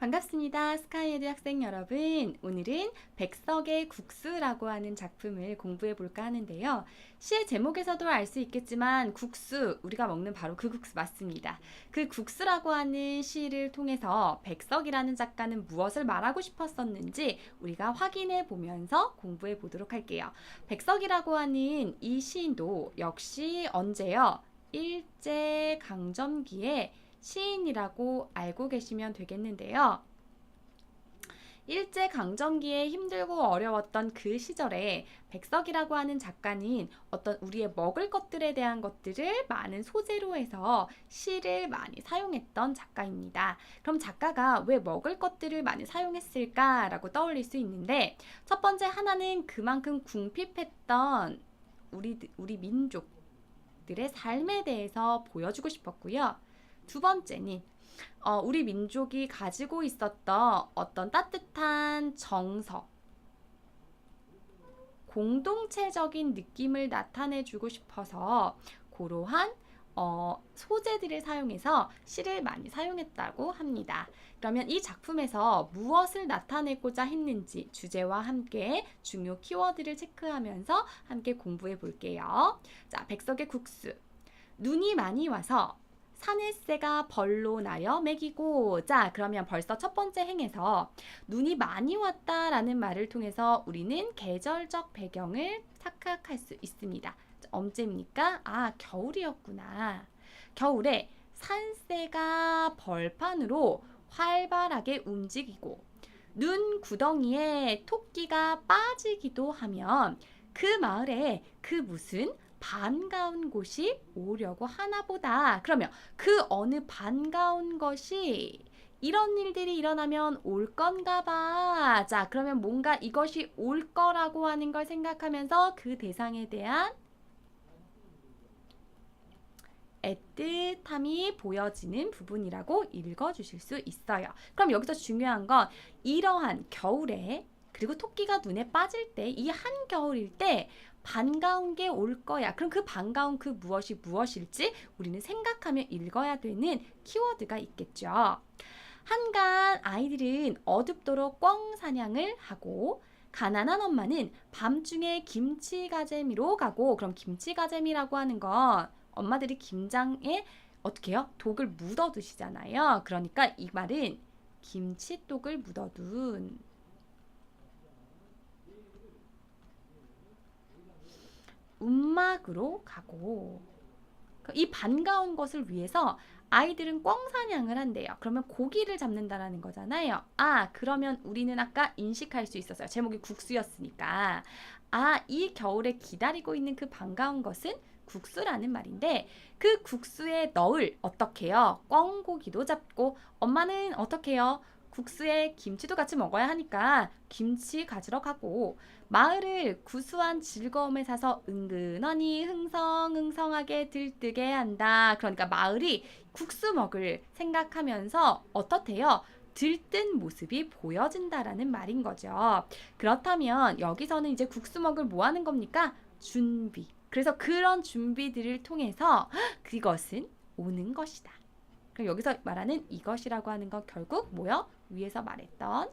반갑습니다. 스카이에드 학생 여러분. 오늘은 백석의 국수라고 하는 작품을 공부해 볼까 하는데요. 시의 제목에서도 알 수 있겠지만 국수, 우리가 먹는 바로 그 국수 맞습니다. 그 국수라고 하는 시를 통해서 백석이라는 작가는 무엇을 말하고 싶었었는지 우리가 확인해 보면서 공부해 보도록 할게요. 백석이라고 하는 이 시인도 역시 언제요? 일제강점기에 시인이라고 알고 계시면 되겠는데요. 일제강점기에 힘들고 어려웠던 그 시절에 백석이라고 하는 작가는 어떤 우리의 먹을 것들에 대한 것들을 많은 소재로 해서 시를 많이 사용했던 작가입니다. 그럼 작가가 왜 먹을 것들을 많이 사용했을까라고 떠올릴 수 있는데, 첫 번째 하나는 그만큼 궁핍했던 우리 민족들의 삶에 대해서 보여주고 싶었고요. 두 번째는 우리 민족이 가지고 있었던 어떤 따뜻한 정서, 공동체적인 느낌을 나타내주고 싶어서 그러한 소재들을 사용해서 시를 많이 사용했다고 합니다. 그러면 이 작품에서 무엇을 나타내고자 했는지 주제와 함께 중요 키워드를 체크하면서 함께 공부해 볼게요. 자, 백석의 국수. 눈이 많이 와서 사내새가 벌로 나여 먹이고. 자, 그러면 벌써 첫 번째 행에서 눈이 많이 왔다라는 말을 통해서 우리는 계절적 배경을 착각할 수 있습니다. 언제입니까? 아, 겨울이었구나. 겨울에 산새가 벌판으로 활발하게 움직이고 눈 구덩이에 토끼가 빠지기도 하면 그 마을에 그 무슨 반가운 곳이 오려고 하나보다. 그러면 그 어느 반가운 것이 이런 일들이 일어나면 올 건가 봐. 자, 그러면 뭔가 이것이 올 거라고 하는 걸 생각하면서 그 대상에 대한 애틋함이 보여지는 부분이라고 읽어주실 수 있어요. 그럼 여기서 중요한 건 이러한 겨울에, 그리고 토끼가 눈에 빠질 때, 이 한겨울일 때 반가운 게 올 거야. 그럼 그 반가운 그 무엇이 무엇일지 우리는 생각하며 읽어야 되는 키워드가 있겠죠. 한간 아이들은 어둡도록 꿩 사냥을 하고 가난한 엄마는 밤중에 김치가재미로 가고. 그럼 김치가재미라고 하는 건 엄마들이 김장에 어떻게 해요? 독을 묻어 두시잖아요. 그러니까 이 말은 김치독을 묻어둔 움막으로 가고. 이 반가운 것을 위해서 아이들은 꿩 사냥을 한대요. 그러면 고기를 잡는다라는 거잖아요. 아, 그러면 우리는 아까 인식할 수 있었어요. 제목이 국수였으니까. 아, 이 겨울에 기다리고 있는 그 반가운 것은 국수라는 말인데, 그 국수에 넣을 어떻게 해요? 꿩고기도 잡고. 엄마는 어떻게 해요? 국수에 김치도 같이 먹어야 하니까 김치 가지러 가고, 마을을 구수한 즐거움에 사서 은근하니 흥성흥성하게 들뜨게 한다. 그러니까 마을이 국수 먹을 생각하면서 어떻대요? 들뜬 모습이 보여진다라는 말인 거죠. 그렇다면 여기서는 이제 국수 먹을 뭐 하는 겁니까? 준비. 그래서 그런 준비들을 통해서 그것은 오는 것이다. 그럼 여기서 말하는 이것이라고 하는 건 결국 뭐요? 위에서 말했던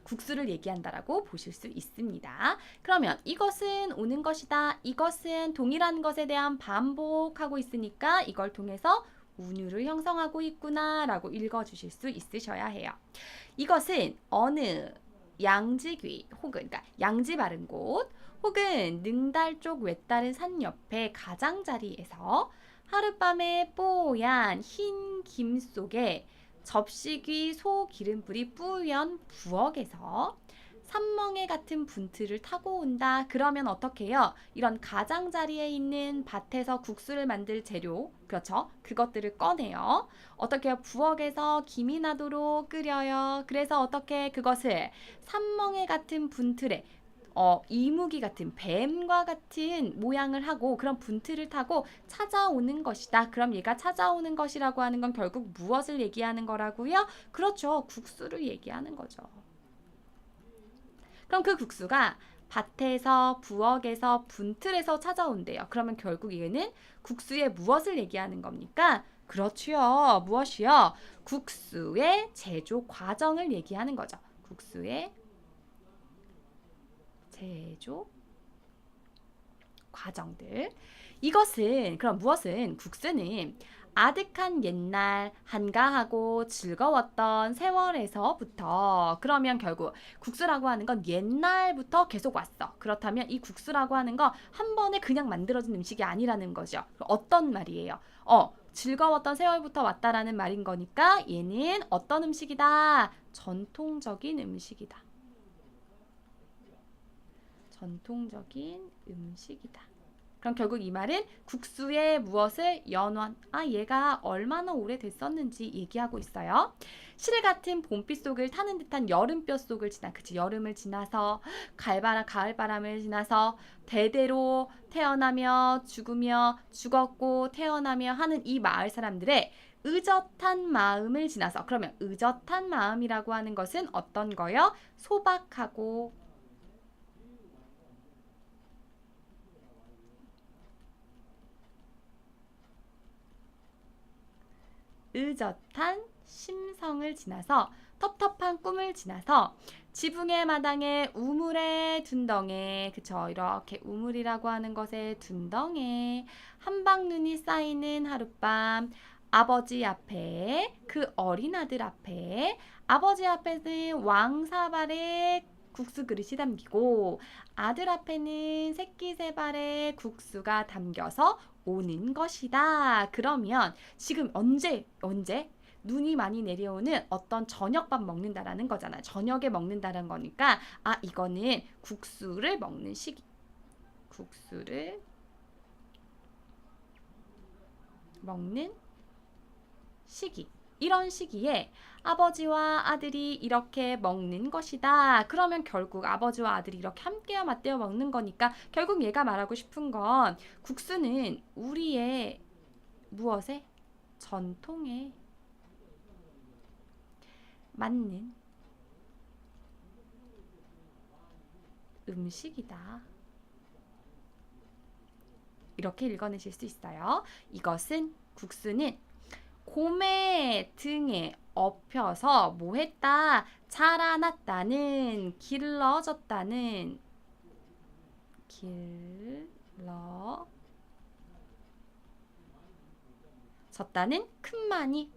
국수를 얘기한다라고 보실 수 있습니다. 그러면 이것은 오는 것이다. 이것은 동일한 것에 대한 반복하고 있으니까 이걸 통해서 운율을 형성하고 있구나라고 읽어주실 수 있으셔야 해요. 이것은 어느 양지귀 혹은 그러니까 양지 바른 곳 혹은 능달 쪽 외따른 산 옆에 가장자리에서 하룻밤에 뽀얀 흰 김 속에 접시귀 소 기름불이 뿌연 부엌에서 삼멍에 같은 분틀을 타고 온다. 그러면 어떻게 해요? 이런 가장자리에 있는 밭에서 국수를 만들 재료, 그렇죠? 그것들을 꺼내요. 어떻게 해요? 부엌에서 김이 나도록 끓여요. 그래서 어떻게 그것을 삼멍에 같은 분틀에 이무기 같은 뱀과 같은 모양을 하고 그런 분틀을 타고 찾아오는 것이다. 그럼 얘가 찾아오는 것이라고 하는 건 결국 무엇을 얘기하는 거라고요? 그렇죠. 국수를 얘기하는 거죠. 그럼 그 국수가 밭에서, 부엌에서, 분틀에서 찾아온대요. 그러면 결국 얘는 국수의 무엇을 얘기하는 겁니까? 그렇지요. 무엇이요? 국수의 제조 과정을 얘기하는 거죠. 국수의 제조 과정들. 이것은 그럼 무엇은 국수는 아득한 옛날 한가하고 즐거웠던 세월에서부터 그러면 결국 국수라고 하는 건 옛날부터 계속 왔어. 그렇다면 이 국수라고 하는 거 한 번에 그냥 만들어진 음식이 아니라는 거죠. 어떤 말이에요? 즐거웠던 세월부터 왔다라는 말인 거니까 얘는 어떤 음식이다? 전통적인 음식이다. 전통적인 음식이다. 그럼 결국 이 말은 국수의 무엇을 연원, 얘가 얼마나 오래됐었는지 얘기하고 있어요. 시를 같은 봄빛 속을 타는 듯한 여름볕 속을 지나, 그치, 여름을 지나서 가을바람을 지나서 대대로 태어나며 죽으며 죽었고 태어나며 하는 이 마을 사람들의 의젓한 마음을 지나서, 그러면 의젓한 마음이라고 하는 것은 어떤 거요? 소박하고 의젓한 심성을 지나서 텁텁한 꿈을 지나서 지붕의 마당에 우물에 둔덩에, 그쵸, 이렇게 우물이라고 하는 것에 둔덩에 한방눈이 쌓이는 하룻밤, 아버지 앞에, 그 어린 아들 앞에, 아버지 앞에는 왕사발에 국수 그릇이 담기고 아들 앞에는 새끼 세발에 국수가 담겨서 오는 것이다. 그러면 지금 언제 눈이 많이 내려오는 어떤 저녁밥 먹는다라는 거잖아. 저녁에 먹는다는 거니까 이거는 국수를 먹는 시기. 국수를 먹는 시기. 이런 시기에 아버지와 아들이 이렇게 먹는 것이다. 그러면 결국 아버지와 아들이 이렇게 함께 맞대어 먹는 거니까 결국 얘가 말하고 싶은 건 국수는 우리의 무엇에? 전통에 맞는 음식이다. 이렇게 읽어내실 수 있어요. 이것은 국수는 곰의 등에 엎혀서 뭐 했다? 자라났다는, 길러졌다는, 길러졌다는 큰마니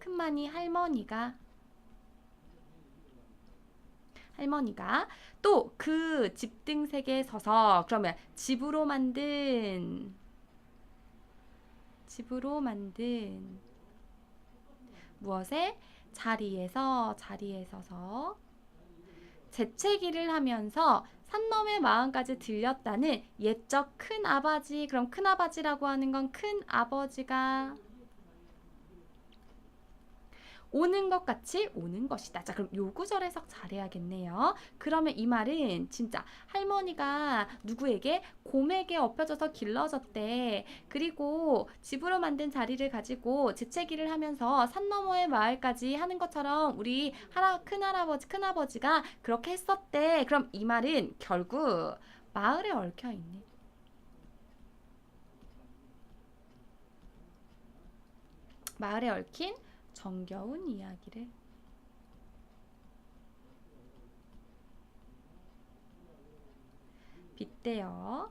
할머니가 또 그 집등색에 서서, 그러면 집으로 만든 무엇에? 자리에 서서 재채기를 하면서 산넘의 마음까지 들렸다는 옛적 큰아버지. 그럼 큰아버지라고 하는 건 큰아버지가 오는 것 같이 오는 것이다. 자, 그럼 요 구절 해석 잘해야겠네요. 그러면 이 말은 진짜 할머니가 누구에게? 곰에게 엎혀져서 길러졌대. 그리고 집으로 만든 자리를 가지고 재채기를 하면서 산 너머의 마을까지 하는 것처럼 우리 큰아버지가 그렇게 했었대. 그럼 이 말은 결국 마을에 얽혀있는 마을에 얽힌 정겨운 이야기를 빗대어,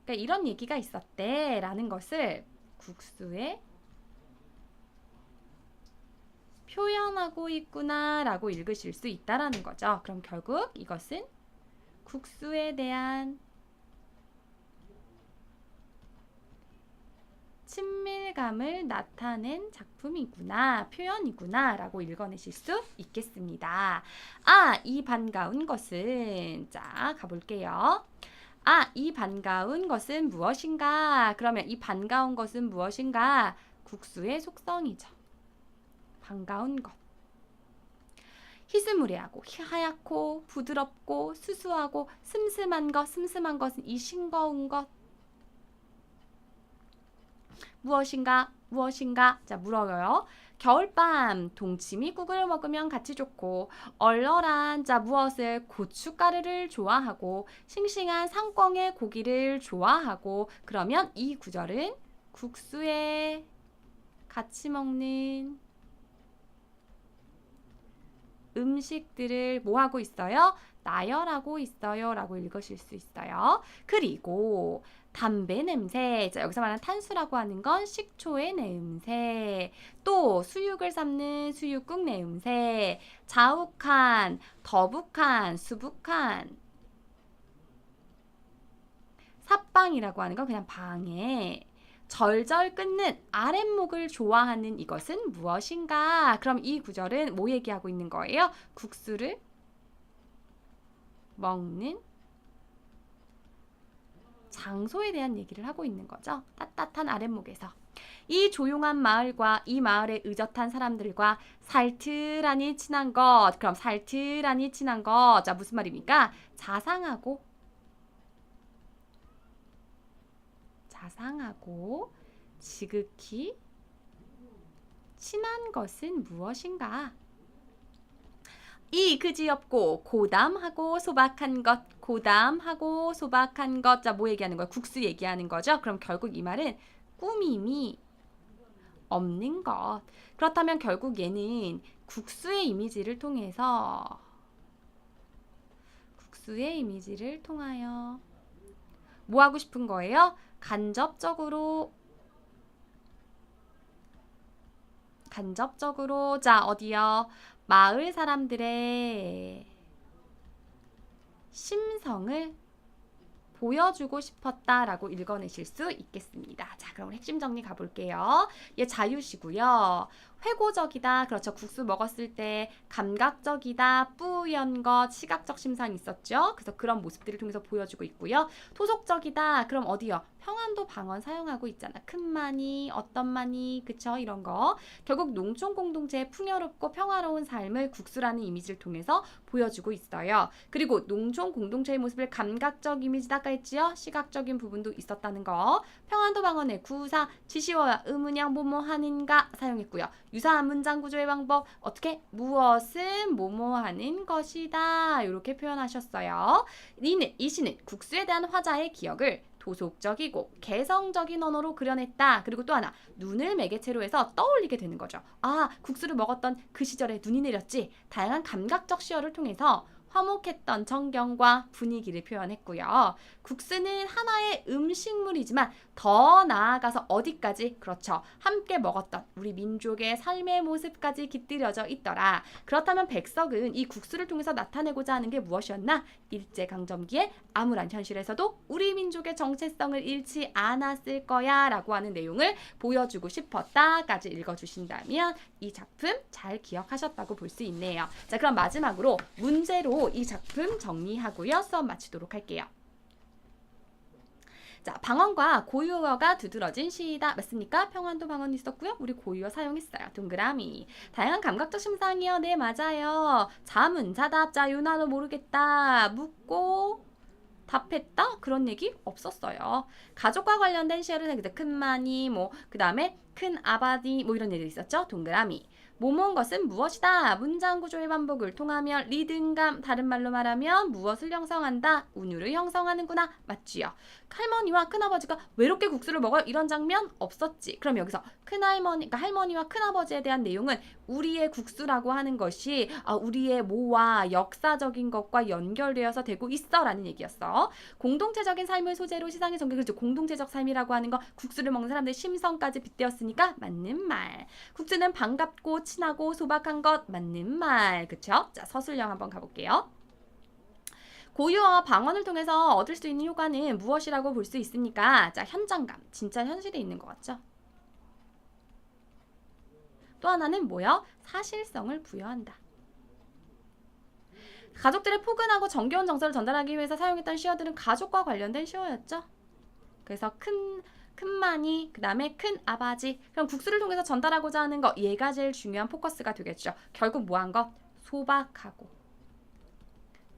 그러니까 이런 얘기가 있었대 라는 것을 국수에 표현하고 있구나 라고 읽으실 수 있다라는 거죠. 그럼 결국 이것은 국수에 대한 친밀감을 나타낸 작품이구나, 표현이구나 라고 읽어내실 수 있겠습니다. 이 반가운 것은, 자, 가볼게요. 이 반가운 것은 무엇인가? 그러면 이 반가운 것은 무엇인가? 국수의 속성이죠. 반가운 것. 희스무레하고 하얗고 부드럽고 수수하고 슴슴한 것은 이 싱거운 것. 무엇인가? 자, 물어요. 겨울밤 동치미국을 먹으면 같이 좋고 얼얼한, 자, 무엇을? 고춧가루를 좋아하고 싱싱한 상꿩의 고기를 좋아하고, 그러면 이 구절은 국수의 같이 먹는 음식들을 뭐 하고 있어요? 나열하고 있어요 라고 읽으실 수 있어요. 그리고 담배 냄새, 자, 여기서 말하는 탄수라고 하는 건 식초의 냄새, 또 수육을 삶는 수육국 냄새, 자욱한, 더북한, 수북한, 삿방이라고 하는 건 그냥 방해, 절절 끊는 아랫목을 좋아하는 이것은 무엇인가? 그럼 이 구절은 뭐 얘기하고 있는 거예요? 국수를 먹는 장소에 대한 얘기를 하고 있는 거죠. 따뜻한 아랫목에서. 이 조용한 마을과 이 마을의 의젓한 사람들과 살틀하니 친한 것. 그럼 살틀하니 친한 것. 자, 무슨 말입니까? 자상하고 지극히 친한 것은 무엇인가? 이 그지없고 고담하고 소박한 것, 고담하고 소박한 것. 자, 뭐 얘기하는 거야? 국수 얘기하는 거죠? 그럼 결국 이 말은 꾸밈이 없는 것. 그렇다면 결국 얘는 국수의 이미지를 통하여 뭐 하고 싶은 거예요? 간접적으로 자, 어디요? 마을 사람들의 심성을 보여주고 싶었다라고 읽어내실 수 있겠습니다. 자, 그럼 핵심 정리 가볼게요. 얘 자유시고요. 회고적이다. 그렇죠. 국수 먹었을 때 감각적이다. 뿌연 것, 시각적 심상이 있었죠. 그래서 그런 모습들을 통해서 보여주고 있고요. 토속적이다. 그럼 어디요? 평안도 방언 사용하고 있잖아. 큰마니, 어떤마니, 그쵸? 이런 거. 결국 농촌 공동체의 풍요롭고 평화로운 삶을 국수라는 이미지를 통해서 보여주고 있어요. 그리고 농촌 공동체의 모습을 감각적 이미지다 아까 했지요? 시각적인 부분도 있었다는 거. 평안도 방언의 구사, 지시어와 의문형 뭐뭐 하는가 사용했고요. 유사한 문장 구조의 방법 어떻게? 무엇은 뭐뭐 하는 것이다 이렇게 표현하셨어요. 이 시는 국수에 대한 화자의 기억을 도속적이고 개성적인 언어로 그려냈다. 그리고 또 하나 눈을 매개체로 해서 떠올리게 되는 거죠. 아, 국수를 먹었던 그 시절에 눈이 내렸지. 다양한 감각적 시어를 통해서 화목했던 전경과 분위기를 표현했고요. 국수는 하나의 음식물이지만 더 나아가서 어디까지? 그렇죠. 함께 먹었던 우리 민족의 삶의 모습까지 깃들여져 있더라. 그렇다면 백석은 이 국수를 통해서 나타내고자 하는 게 무엇이었나? 일제강점기의 암울한 현실에서도 우리 민족의 정체성을 잃지 않았을 거야 라고 하는 내용을 보여주고 싶었다까지 읽어주신다면 이 작품 잘 기억하셨다고 볼 수 있네요. 자, 그럼 마지막으로 문제로 이 작품 정리하고요. 수업 마치도록 할게요. 자, 방언과 고유어가 두드러진 시이다. 맞습니까? 평안도 방언이 있었고요. 우리 고유어 사용했어요. 동그라미. 다양한 감각적 심상이요. 네, 맞아요. 자문, 자답, 자유 나도 모르겠다. 묻고 답했다? 그런 얘기 없었어요. 가족과 관련된 시어를 생겼다. 큰마니, 그 다음에 큰 아바디, 이런 얘기도 있었죠. 동그라미. 뭐뭐한 것은 무엇이다. 문장 구조의 반복을 통하며 리듬감, 다른 말로 말하면 무엇을 형성한다. 운율을 형성하는구나. 맞지요. 할머니와 큰아버지가 외롭게 국수를 먹어요. 이런 장면 없었지. 그럼 여기서 큰할머니, 그러니까 할머니와 큰아버지에 대한 내용은 우리의 국수라고 하는 것이 우리의 모와 역사적인 것과 연결되어서 되고 있어 라는 얘기였어. 공동체적인 삶을 소재로 시상의 전개, 그렇죠. 공동체적 삶이라고 하는 거 국수를 먹는 사람들의 심성까지 빗대었으니까 맞는 말. 국수는 반갑고 친하고 소박한 것 맞는 말. 그쵸? 자, 서술형 한번 가볼게요. 고유어와 방언을 통해서 얻을 수 있는 효과는 무엇이라고 볼 수 있습니까? 자, 현장감. 진짜 현실에 있는 것 같죠? 또 하나는 뭐요? 사실성을 부여한다. 가족들의 포근하고 정겨운 정서를 전달하기 위해서 사용했던 시어들은 가족과 관련된 시어였죠. 그래서 큰마니, 그 다음에 큰아바지. 그럼 국수를 통해서 전달하고자 하는 거, 얘가 제일 중요한 포커스가 되겠죠. 결국 뭐한 거? 소박하고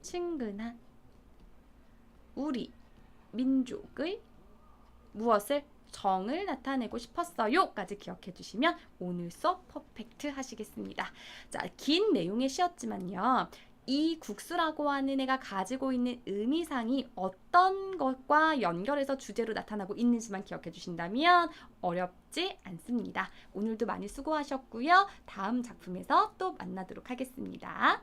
친근한 우리 민족의 무엇을? 정을 나타내고 싶었어요 까지 기억해 주시면 오늘 수업 퍼펙트 하시겠습니다. 자, 긴 내용의 시였지만요. 이 국수라고 하는 애가 가지고 있는 의미상이 어떤 것과 연결해서 주제로 나타나고 있는지만 기억해 주신다면 어렵지 않습니다. 오늘도 많이 수고하셨고요. 다음 작품에서 또 만나도록 하겠습니다.